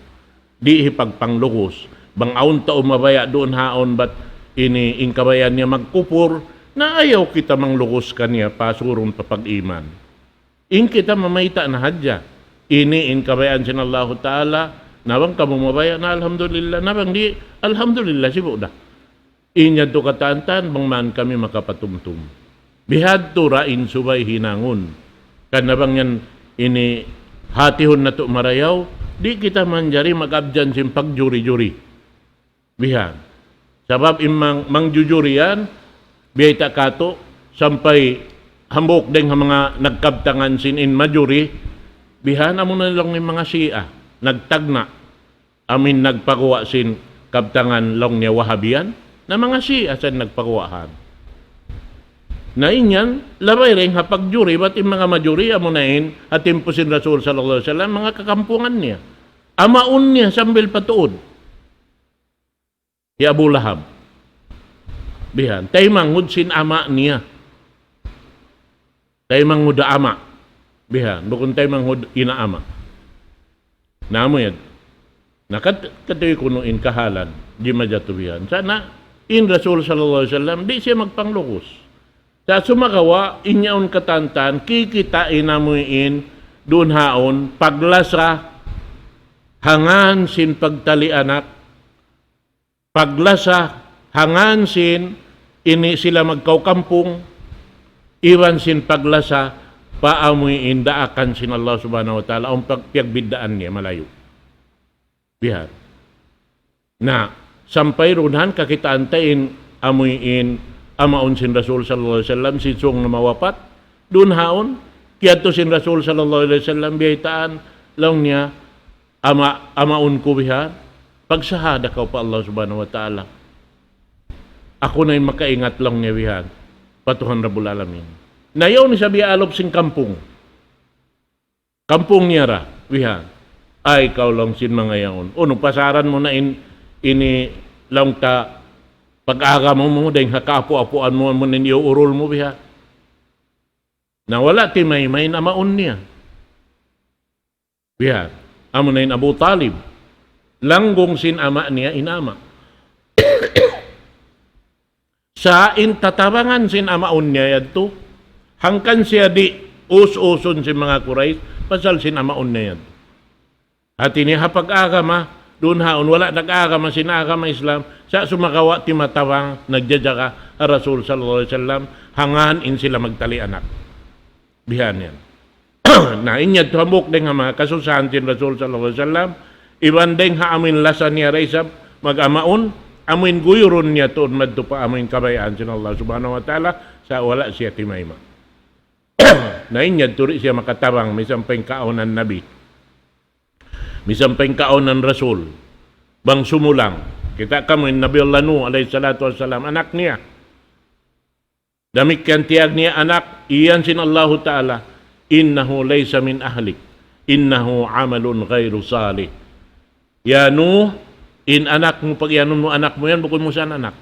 Di ipagpanglukos. Bang aun tao mabaya doon haon bat ini ingkabayan niya magkupur na ayaw kita manglukos kaniya pasurong papag-iman. In kita mamayta na hadya. Ini ingkabayan sin Allah ta'ala nawang kamumabaya na alhamdulillah. Nawang di alhamdulillah sibo da. Inya to katantan bang man kami makapatumtum. Bihad to rain subay hinangon. Kanabang yan ini hatihon na to marayaw, di kita manjari magabjan sim pagjuri-juri. Bihad. Sabab imang mangjujuri yan, biyay kato, sampay hambok deng mga nagkabtangan sin in majuri, bihan amo na lang ng mga siya, nagtagna, amin nagpakuha sin kabtangan lang niya wahabiyan, na mga siya sa nagpakuhaan. Na inyan, labay rin hapag-juri, ba't yung mga majuri, amo na in, at impusin Rasul sallallahu alaihi wasallam, mga kakampungan niya. Amaun niya, sambil patuod. Si Abu Lahab. Bihan, tay manghud sin ama niya. Tay manghud ama. Bihan, bukun tay manghud inaama. Namo yan. Nakatuloy kunuin kahalan, di majatubihan. Sana, in Rasul sallallahu alaihi wasallam, di siya magpanglukos. Sa sumakawa, inyaon katantan, kikitain namuin, doon haon, paglasa, hangan sin pagtali anak, paglasa, hangan sin, ini sila magkaukampung, iwan sin paglasa, paamuin daakan sin Allah subhanahu wa ta'ala, ang pagpiagbidaan niya malayo. Bihar. Na, sampay runhan kakitaan tayin amuyin amaon sin Rasul sallallahu alaihi wasallam si sung na mawapat dun haon kiadto sin Rasul sallallahu alaihi wasallam biyitaan lang niya amaon ko biha pagsahada ka pa Allah subhanahu wa ta'ala ako na yung makaingat lang niya bihan patuhan Rabbul Alamin nayaw ni sabi alop sing kampung niya ra bihan ay ikaw lang sin mga yaon uno pasaran mo na ini lang ta pag-aga mo dahil hakapo-apuan mo ninyo urol mo biha na wala timay na maun niya biha amo na in Abu Talib langgong sin ama niya inama sa intatabangan sin amaon niya yadto hangkan siya di us-uson sin mga Quraysh pasal sin amaon niya yadto at ini hapag-agama doon haon wala nag-agama sin agama Islam sa sumakawa ti matawang nagjajaka a Rasul sallallahu alaihi wasallam hangan in sila magtali anak bihan yan na inyad hamok ding mga kasusahan sin Rasul sallallahu alaihi wasallam iban ding haamin lasan niya raisab mag-amaon amin guyuron niya tuon madto pa amin kabayaan sin Allah subhanahu wa ta'ala sa wala siya timayma na inyad turi siya makatabang misampeng kaonan nabi misampeng kaonan Rasul bang sumulang kita kamo Nabi Allah Nuh alayhi salatu wassalam anak niya damikian tiag niya anak iyan sin Allah ta'ala innahu laysa min ahlik innahu amalun ghairu salih ya Nuh in anak mo pag yanon mo anak mo yan bukod mo saan anak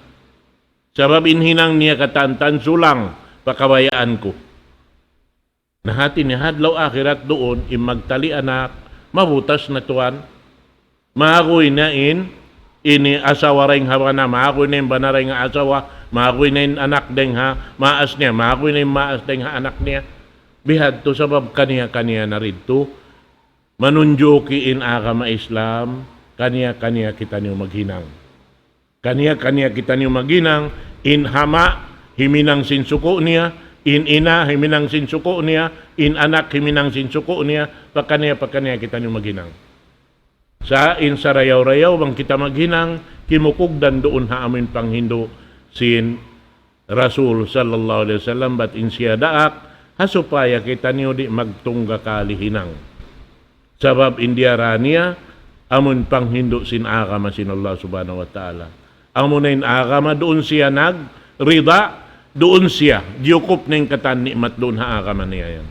sabab inhinang niya katantan sulang pakabayaan ko nahati ni hadlaw akhirat doon magtali anak mabutas na tuwan maakoy na ini asawa ring hawa na maakoy na yung banaray nga asawa maakoy na yung anak deng ha maas niya maakoy na yung maas deng ha anak niya bihad to sabab kaniya na rito manunjuki in agama Islam kaniya kita niyo maghinang kaniya kita niyo maghinang in hama himinang sinsuko niya in ina himinang sinsuko niya in anak himinang sinsuko niya pakaniya kita niyo maghinang sa in sarayaw-rayaw bang kita maghinang kimukugdan doon ha amin panghindo sin Rasul sallallahu alaihi wasallam bat in siya daak hasupaya kita niyo di magtungga kalihinang sabab indiarania amun panghindo sin agama sin Allah subhanahu wa ta'ala amun na in agama doon siya nagrida doon siya diukop na yung katan nikmat doon ha agama niya yan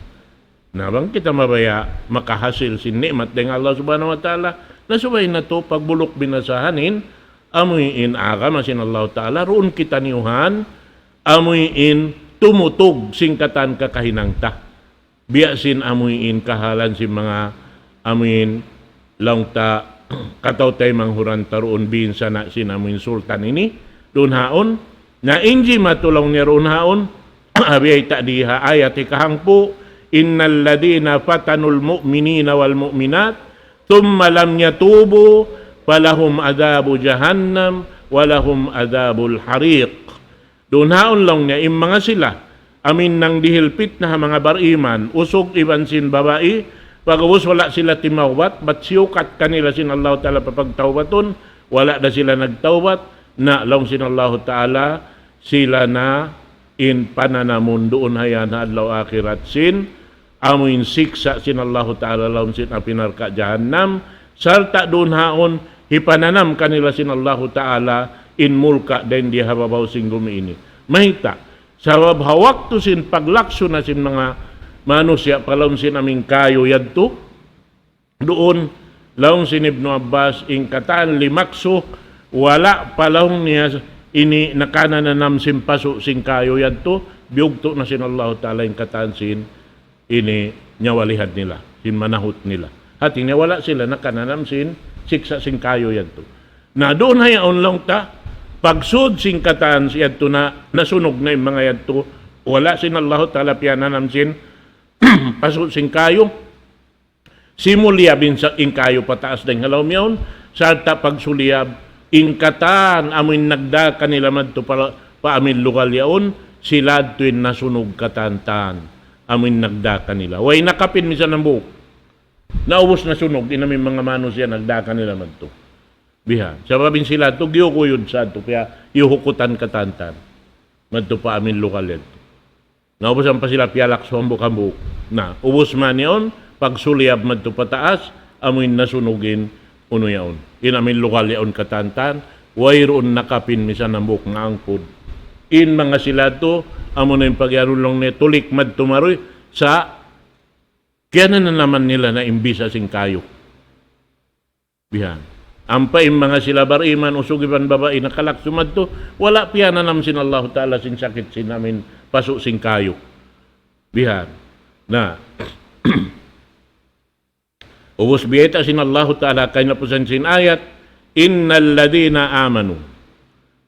nabang kita mabaya makahasil sin nikmat ng Allah subhanahu wa ta'ala nasubay na to pagbulok binasahanin amoy in agama sin Allah ta'ala roon kita niyuhan amoy in tumutog sing katan kakahinangta biya sin amoy in kahalan sin mga amin lang ta kataw tay manghuran taroon bin sa na sinamin sultan ini doon haon na inji matulong niya roon haon abiyay ta diha ayat ikahangpo innal ladina fatanul mu'minina wal mu'minat thumma lam yatubu falahum adabu jahannam walahum adabul hariq doon haon lang niya yung mga sila amin nang dihilpit na mga bariman usog iban sin babae pagawos wala sila timawat, bat siyukat kanila sin Allah Ta'ala papagtawbaton, wala na sila nagtawbat, na lang sin Allah Ta'ala, sila na in pananamon doon hayan hadlaw akhirat sin, amuin siksa sin Allah Ta'ala lang sin apinarka jahannam, sarta doon haon, hipananam kanila sin Allah Ta'ala, in mulka den di hababaw sing gumiini. Mahita, sabab hawak to sin paglakso na sin mga manusia palawon sin aming kayo yadto doon lawon sin Ibn Abbas ing kataan limakso wala palawon niya ini nakananam sin paso sin kayo yadto biugto na sin Allah Ta'ala ing kataan sin ini nyawalihad nila sin manahot nila hati niya wala sila nakananam sin siksa sin kayo yadto na doon hayaon lang ta pagsud sin kataan si yadto na nasunog na yung mga yadto wala sin Allah Ta'ala piyananam sin pasok sing kayo simuliyab in kayo pataas dahil halaw miyon sarta pagsuliyab ingkatan amin nagda kanila madto pa amin lugal yaon sila tuwin nasunog katantan amin nagda kanila way nakapin misan ng buhok naubos na sunog inamin mga manos yan nagda kanila madto Biha. Sababin sila, tugyo ko yun sa ito, kaya ihukutan katantan. Madto pa amin lokal ito. Naubusan pa sila piyalak sa hambuk-hambuk. Na, ubos man yun, pag suliyab madto pataas, amoy nasunugin, uno yaon. In amin lokal yaon katantan, wayroon nakapin misan hambuk nga angkod. In mga sila to, amo na yung pagyarulong ni tulik madto maroy, sa kaya na naman nila na imbisa sing kayo. Bihan. Ampay mga sila bariman usugiban babae nakalak sumadto, wala piya na naman sin Allah Ta'ala sin sakit sin namin paso sing kayo. Bihan. Na ubos biyeta sin Allah Ta'ala kay napusan sin ayat, innal ladina amanu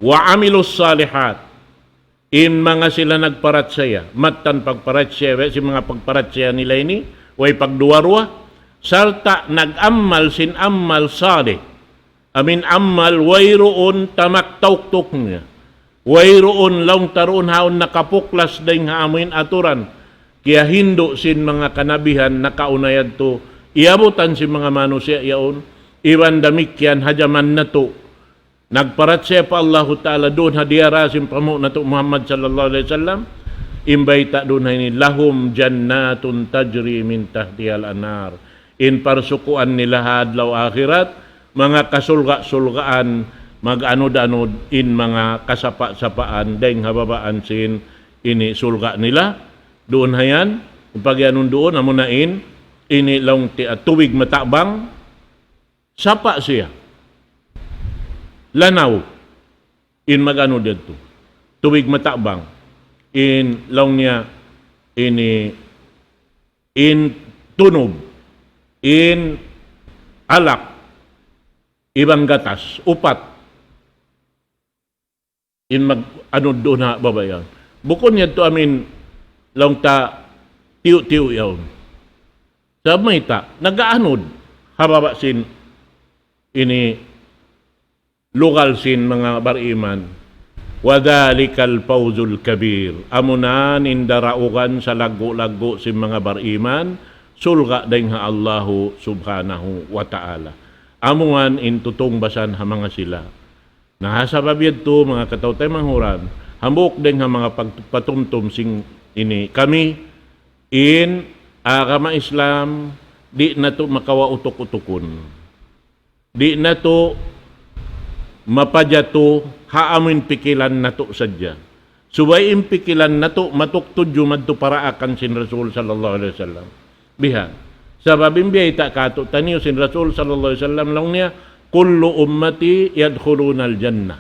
wa amilus salihat, in mga sila nagparatsaya, matan pagparatsaya, si mga pagparatsaya nila ini, way pagduwarwa, sarta nag-ammal sin ammal salih. Amin ammal, wayroon tamak-tauk-tuk niya. Wayroon laung taroon haon nakapuklas dahil nga amin aturan. Kaya hindo sin mga kanabihan nakaunayad to, iabutan si mga manusia yaon, iwan damikyan hajaman na to. Nagparatsaya pa Allah Ta'ala doon hadiyara sin pamu na to Muhammad sallallahu alaihi wasallam, imbay ta doon ni lahum jannatun tajri min tahtihal anar, in parsukuan nila hadlaw akhirat, mga kasulga-sulgaan, mag-anod-anod in mga kasapa-sapaan, dahil hababaan sin ini sulga nila, doon hayan, pag yanon doon, amunain, ini lang tubig matabang, sapa siya, lanaw, in mag-anod dito, tubig matabang, in lang niya ini in tunog, in alak, ibang gatas, upat, in mag ano doon na babayan. Bukod niya to amin lang ta tiyo-tiyo yawn. Sa may ta, nagaanod hababa sin ini lokal sin mga bariman. Wadalikal fawzul kabir. Amunan indaraugan sa lago-lago si mga bariman, sulga dahil nga Allahu subhanahu wa ta'ala. Amuan intutong basan ha mga sila. Nahasababiyad to mga katawtay manghuran, hambok dahil nga mga pagpatumtum sing ini. Kami in agama Islam, di na to makawa utok-utukon. Di na to mapadyato haamin pikilan na to sadya. Subay impikilan na to matuktudyo madto paraakan sin Rasul sallallahu alaihi wasallam. Biha. Sababin biya ita kato taniyo sin Rasul sallallahu alaihi wasallam lang niya, kullu ummati yadkhuluna al-jannah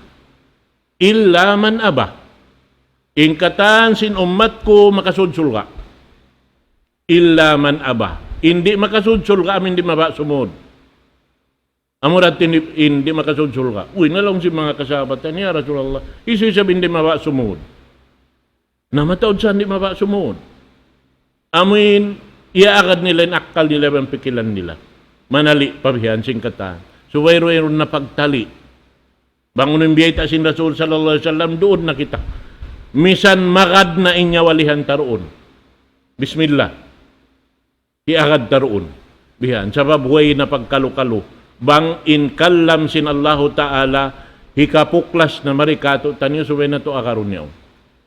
illa man aba. Ingkatan sin ummat ko makasudsul ka. Illa man aba. Hindi makasudsul ka, amin di maba sumod. Amurat hindi makasudsul ka. Uy, nalang si mga kasabatan niya, Rasulullah. Isu sabihin hindi maba sumud. Namataod sa hindi maba sumud. Amin, iaagad nila yung akal nila, yung pikilan nila. Manali, pabihan, singkatan. So, wayro-wayro na pagtali. Bangunin biyay ta sin Rasul sallallahu alaihi wasallam, doon na kita. Misan magad na inyawalihan taroon. Bismillah. Iagad taroon. Bihan, sabab way na pagkalu-kalu. Bang in kallam sin Allahu Ta'ala hikapuklas na marikato tanyo subay na to akaron niyaw.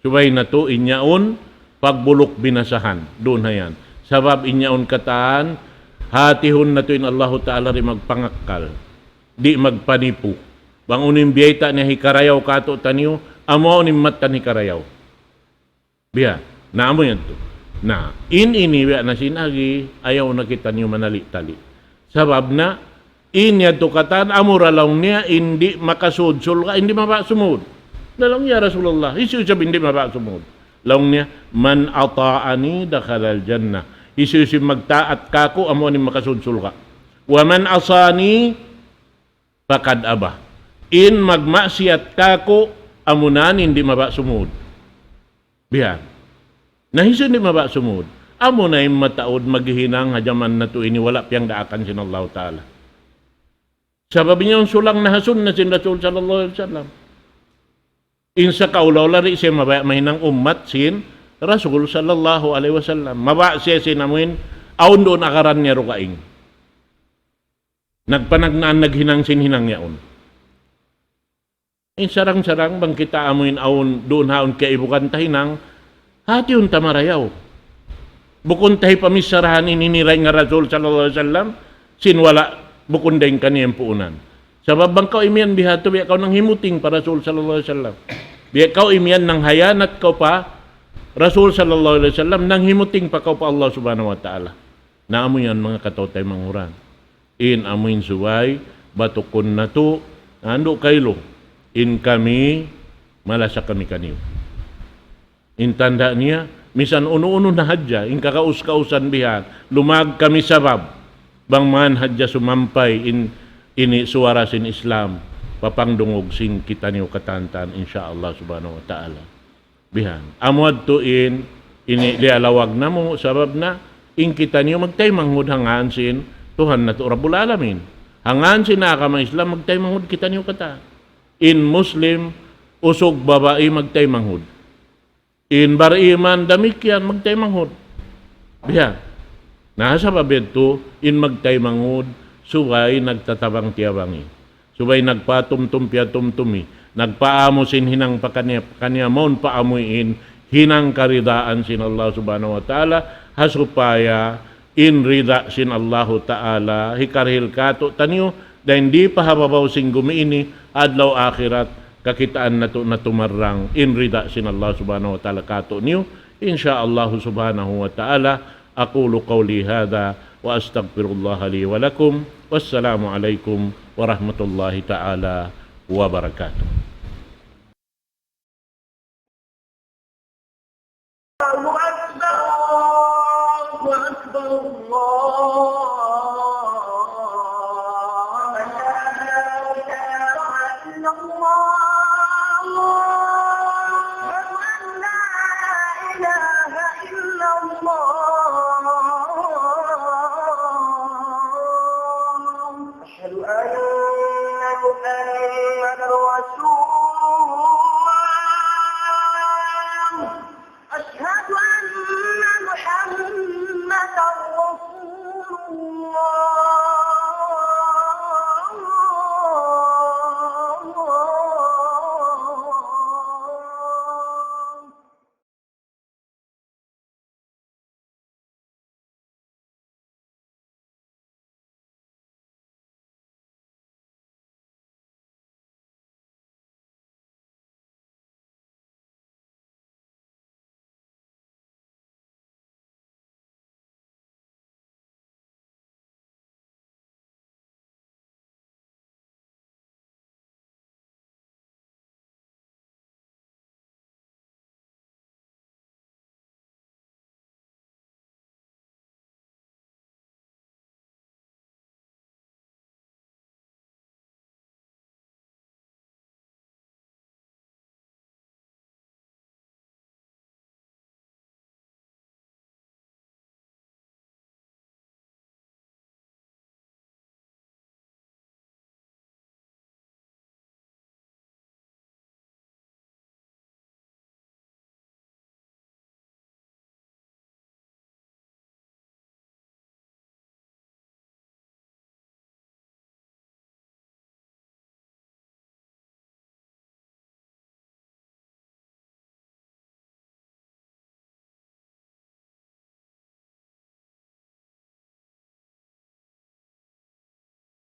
Subay na to inyaon pagbulok binasahan. Doon na yan. Sabab inyaon kataan hatihon na to in Allahu Ta'ala rin magpangakal. Di magpanipu. Bang unim biyayta niya hikarayaw kato tanyo, amo unim matan hikarayaw. Biya, naamo yan to. Na, iniwiya na sinagi, ayaw na kita niyo manali-tali. Sabab na, inya to katan amuralaw niya hindi makasudsul ka hindi mabasumod. Nalang niya Rasulullah isu sabi hindi mabasumod. Laong niya man ata'ani dakhalal jannah. Isu magtaat kako amo ni makasudsul ka. Wa man asani fakad aba. In magmaksiyat kako amunan hindi mabasumod. Biyan. Nahisu hindi mabasumod. Amo na yung mataod maghihinang hajaman na to ini wala piyang daakan sin Allah Ta'ala. Sabab niya yung sulang nahasun na sin Rasul sallallahu alaihi wasallam. Insa kaulaw lari siya mahinang ummat sin Rasul sallallahu alaihi wasallam. Maba siya sinamuin, aun doon akaran niya rukaing. Nagpanagnaan naghinang sin hinang yaon. sarang-sarang bang kita amoin aon doon haon kay ibukan tahinang hati un tamarayaw. Bukon tahi pamisarahan ininiray nga Rasul sallallahu alaihi wasallam sinwala bukon dahin kaniyang puunan. Sabab bang kau imian bihato biya kau nang himuting pa Rasul sallallahu alaihi wasallam. Biya kau imian nang hayanat kau pa Rasul sallallahu alaihi wasallam nang himuting pa kau pa Allah subhanahu wa ta'ala. Naamo yan mga katotay manguran. In amuin suway batukon na to ando kaylo. In kami malasa kami kaniyo. In tanda niya misan uno-uno na hadya in kakaus-kausan bihan lumag kami sabab bang man hadya sumampay ini suara sin Islam papangdungog sin kita niyo katantan insyaallah subhanahu wa ta'ala. Bihan amwad to ini lialawag na mo sabab na in kita niyo magtay manghud hangaan sin Tuhan na to Rabbul Alamin. Hangaan sin nakama Islam magtay manghud kita niyo kata. In Muslim usog babae magtay manghud. In bariman damikyan magtay manghud. Bihan nasa babed to in magtay manghud subay nagtatabang tiyabangi. Subay nagpatumtum piatumtumi. Nagpaamo sin hinang pakanya maun paamuin hinang karidaan sin Allah subhanahu wa ta'ala hasupaya in rida sin Allah ta'ala hikarhil kato tanyo da hindi pa hababaw sing gumiini adlaw akhirat kakitaan na tumarang in rida sin Allah subhanahu wa ta'ala kato niyo insyaallah subhanahu wa ta'ala aqulu qawli hadha wa astaghfirullah li wa lakum wassalamu alaikum warahmatullahi ta'ala wabarakatuh.